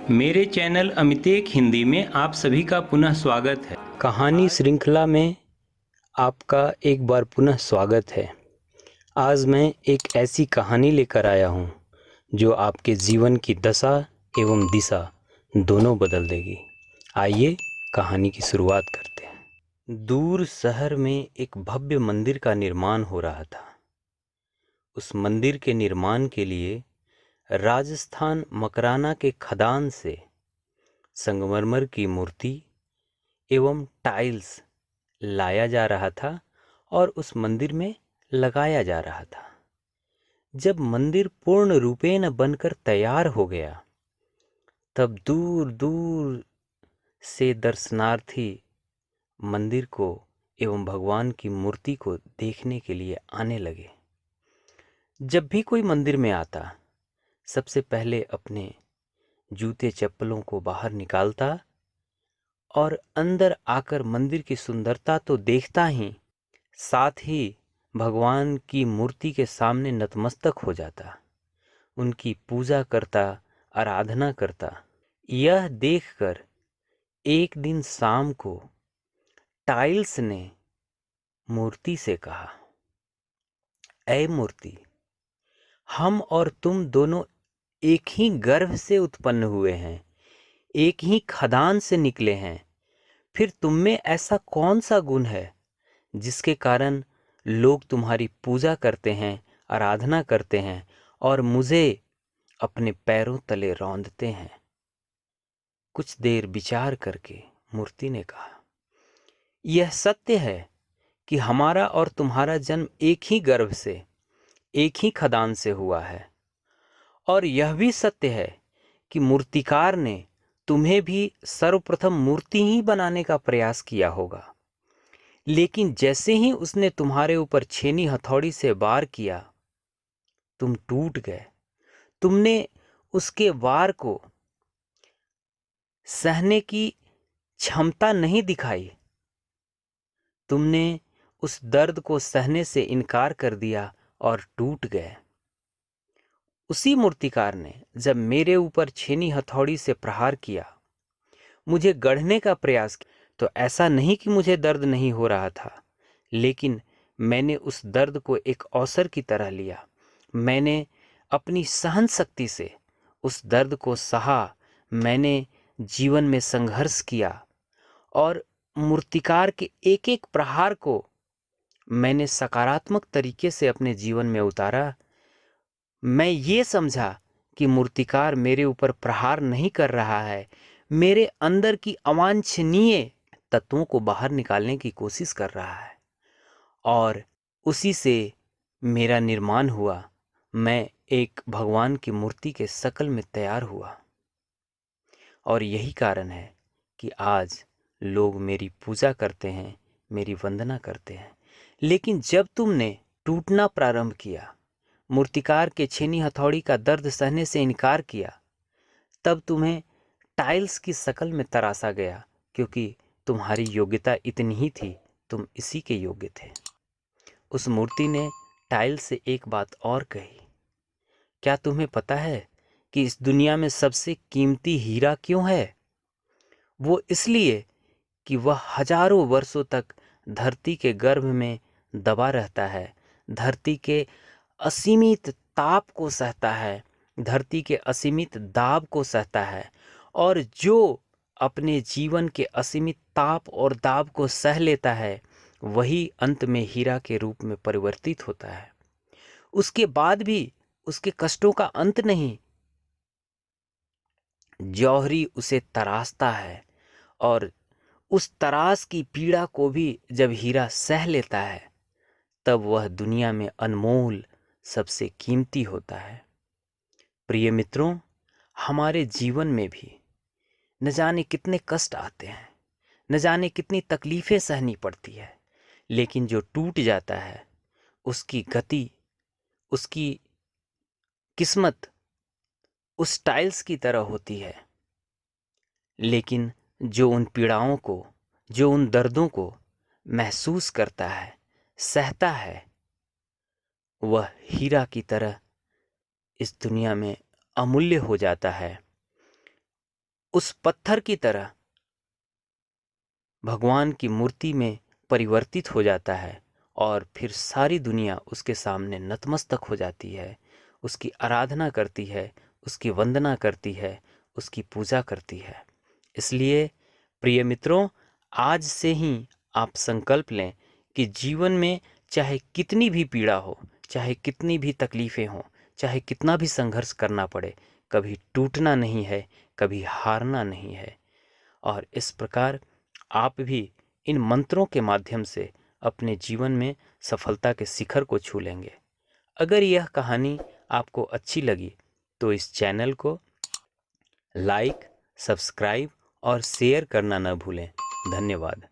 मेरे चैनल अमितेक हिंदी में आप सभी का पुनः स्वागत है। कहानी श्रृंखला में आपका एक बार पुनः स्वागत है। आज मैं एक ऐसी कहानी लेकर आया हूँ जो आपके जीवन की दशा एवं दिशा दोनों बदल देगी। आइए कहानी की शुरुआत करते हैं। दूर शहर में एक भव्य मंदिर का निर्माण हो रहा था। उस मंदिर के निर्माण के लिए राजस्थान मकराना के खदान से संगमरमर की मूर्ति एवं टाइल्स लाया जा रहा था और उस मंदिर में लगाया जा रहा था। जब मंदिर पूर्ण रूपेण बनकर तैयार हो गया, तब दूर दूर से दर्शनार्थी मंदिर को एवं भगवान की मूर्ति को देखने के लिए आने लगे। जब भी कोई मंदिर में आता, सबसे पहले अपने जूते चप्पलों को बाहर निकालता और अंदर आकर मंदिर की सुंदरता तो देखता ही, साथ ही भगवान की मूर्ति के सामने नतमस्तक हो जाता, उनकी पूजा करता, आराधना करता। यह देखकर एक दिन शाम को टाइल्स ने मूर्ति से कहा, ऐ मूर्ति, हम और तुम दोनों एक ही गर्भ से उत्पन्न हुए हैं, एक ही खदान से निकले हैं। फिर तुम में ऐसा कौन सा गुण है जिसके कारण लोग तुम्हारी पूजा करते हैं, आराधना करते हैं और मुझे अपने पैरों तले रौंदते हैं? कुछ देर विचार करके मूर्ति ने कहा, यह सत्य है कि हमारा और तुम्हारा जन्म एक ही गर्भ से, एक ही खदान से हुआ है, और यह भी सत्य है कि मूर्तिकार ने तुम्हें भी सर्वप्रथम मूर्ति ही बनाने का प्रयास किया होगा, लेकिन जैसे ही उसने तुम्हारे ऊपर छेनी हथौड़ी से वार किया, तुम टूट गए। तुमने उसके वार को सहने की क्षमता नहीं दिखाई। तुमने उस दर्द को सहने से इनकार कर दिया और टूट गए। उसी मूर्तिकार ने जब मेरे ऊपर छेनी हथौड़ी से प्रहार किया, मुझे गढ़ने का प्रयास किया, तो ऐसा नहीं कि मुझे दर्द नहीं हो रहा था, लेकिन मैंने उस दर्द को एक अवसर की तरह लिया। मैंने अपनी सहन शक्ति से उस दर्द को सहा। मैंने जीवन में संघर्ष किया और मूर्तिकार के एक एक प्रहार को मैंने सकारात्मक तरीके से अपने जीवन में उतारा। मैं ये समझा कि मूर्तिकार मेरे ऊपर प्रहार नहीं कर रहा है, मेरे अंदर की अवांछनीय तत्वों को बाहर निकालने की कोशिश कर रहा है, और उसी से मेरा निर्माण हुआ। मैं एक भगवान की मूर्ति के शक्ल में तैयार हुआ, और यही कारण है कि आज लोग मेरी पूजा करते हैं, मेरी वंदना करते हैं। लेकिन जब तुमने टूटना प्रारंभ किया, मूर्तिकार के छेनी हथौड़ी का दर्द सहने से इनकार किया, तब तुम्हें टाइल्स की शक्ल में तराशा गया, क्योंकि तुम्हारी योग्यता इतनी ही थी, तुम इसी के योग्य थे। उस मूर्ति ने टाइल्स से एक बात और कही, क्या तुम्हें पता है कि इस दुनिया में सबसे कीमती हीरा क्यों है? वो इसलिए कि वह हजारों वर्षों तक धरती के गर्भ में दबा रहता है, धरती के असीमित ताप को सहता है, धरती के असीमित दाब को सहता है, और जो अपने जीवन के असीमित ताप और दाब को सह लेता है, वही अंत में हीरा के रूप में परिवर्तित होता है। उसके बाद भी उसके कष्टों का अंत नहीं। जौहरी उसे तराशता है, और उस तराश की पीड़ा को भी जब हीरा सह लेता है, तब वह दुनिया में अनमोल, सबसे कीमती होता है। प्रिय मित्रों, हमारे जीवन में भी न जाने कितने कष्ट आते हैं, न जाने कितनी तकलीफें सहनी पड़ती है, लेकिन जो टूट जाता है, उसकी गति, उसकी किस्मत उस टाइल्स की तरह होती है। लेकिन जो उन पीड़ाओं को, जो उन दर्दों को महसूस करता है, सहता है, वह हीरा की तरह इस दुनिया में अमूल्य हो जाता है। उस पत्थर की तरह भगवान की मूर्ति में परिवर्तित हो जाता है और फिर सारी दुनिया उसके सामने नतमस्तक हो जाती है, उसकी आराधना करती है, उसकी वंदना करती है, उसकी पूजा करती है। इसलिए प्रिय मित्रों, आज से ही आप संकल्प लें कि जीवन में चाहे कितनी भी पीड़ा हो, चाहे कितनी भी तकलीफ़ें हों, चाहे कितना भी संघर्ष करना पड़े, कभी टूटना नहीं है, कभी हारना नहीं है। और इस प्रकार आप भी इन मंत्रों के माध्यम से अपने जीवन में सफलता के शिखर को छू लेंगे। अगर यह कहानी आपको अच्छी लगी तो इस चैनल को लाइक, सब्सक्राइब और शेयर करना न भूलें। धन्यवाद।